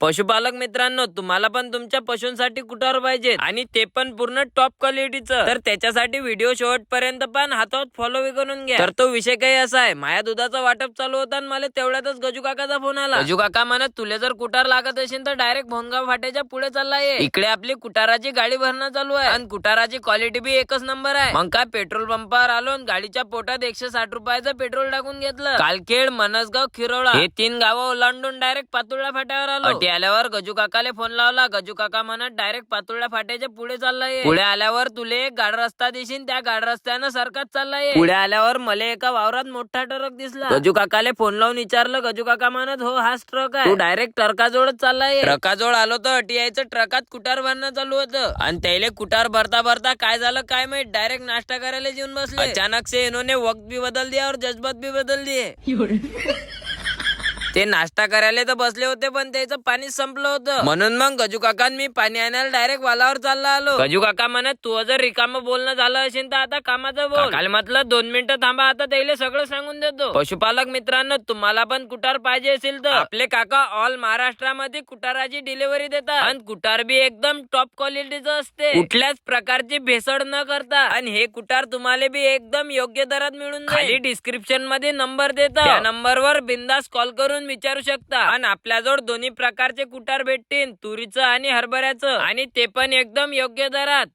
पशुपालक मित्रांनो, तुम्हाला पण तुमच्या पशूंसाठी कुटार पाहिजे आणि ते पण पूर्ण टॉप क्वालिटीचं, तर त्याच्यासाठी व्हिडिओ शेवटपर्यंत पण हातात फॉलो करून घ्या. तर तो विषय काही असा आहे, माझ्या दुधाचं वाटप चालू होतं आणि मला तेवढ्यातच गजू काकाचा फोन आला. गजू काका म्हणत, तुला जर कुटार लागत असेल तर डायरेक्ट भोनगाव फाट्याच्या पुढे चालला ये. इकडे आपली कुटाराची गाडी भरणं चालू आहे आणि कुटाराची क्वालिटी बी एकच नंबर आहे. मग काय पेट्रोल पंपावर आलो आणि गाडीच्या पोटात 160 रुपयाचं पेट्रोल टाकून घेतलं. कालखेड, मनसगाव, खिरोळा हे 3 गावं ओलांडून डायरेक्ट पातुर्डा फाट्यावर आलो. अटी आल्यावर गजू काकाले फोन लावला. गजू काका म्हणत, डायरेक्ट पातुर्डा फाट्याच्या पुढे चाललाय. पुढे आल्यावर तुले एक गाड रस्ता दिसीन, त्या गाड रस्त्यानं सरकत चाललाय. पुढे आल्यावर मला एका वावरात मोठा ट्रक दिसला. गजू काकाले फोन लावून विचारलं. गजू काका म्हणत, हो हाच ट्रक आहे. तू डायरेक्ट ट्रकाजवळच चाललाय. ट्रकाजवळ आलो तर अटी यायचं ट्रकात कुटार भरणं चालू होतं आणि त्याला कुटार भरता भरता काय झालं काय माहित, डायरेक्ट नाश्ता करायला येऊन बसले. अचानक से इन्होंने वक्त भी बदल दिया और जज्बात भी बदल दिए. ते नाश्ता करायला तर बसले होते पण त्याचं पाणी संपलं होतं, म्हणून मग गजू काका मी पाणी आणायला डायरेक्ट वालावर चालला आलो. गजू काका म्हणत, तू जर रिकाम बोलणं झालं असेल तर आता कामाचं बोल. काल म्हटलं 2 मिनिटं थांबा, आता त्याला सगळं सांगून देतो. पशुपालक मित्रांनो, तुम्हाला पण कुटार पाहिजे असेल तर आपले काका ऑल महाराष्ट्रामध्ये कुटाराची डिलिव्हरी देतात आणि कुटार बी एकदम टॉप क्वालिटीचं असते, कुठल्याच प्रकारची भेसळ न करता. आणि हे कुटार तुम्हाला बी एकदम योग्य दरात मिळून जाईल. खाली डिस्क्रिप्शन मध्ये नंबर देतो, त्या नंबरवर बिंदास कॉल करून विचारू शकता. आणि आपल्याजवळ दोन्ही प्रकारचे कुटार भेटतील, तुरीचं आणि हरभऱ्याचं, आणि ते पण एकदम योग्य दरात.